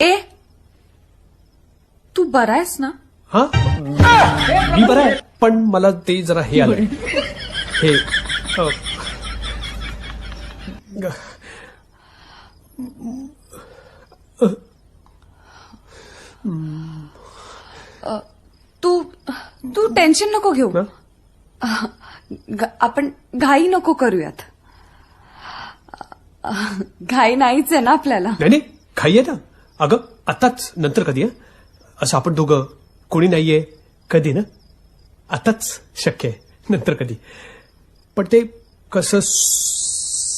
ए तू बरा आहेस ना? हा मी बरा आहे, पण मला ते जरा हे आलं हे तू तू टेन्शन नको घेऊ. आपण घाई नको करूयात. घाई नाहीच आहे ना आपल्याला. नाही नाही घाई आहे ना. अगं आताच, नंतर कधी? असं आपण दोघं, कोणी नाहीये, कधी ना? आताच शक्य आहे, नंतर कधी? पण ते कसं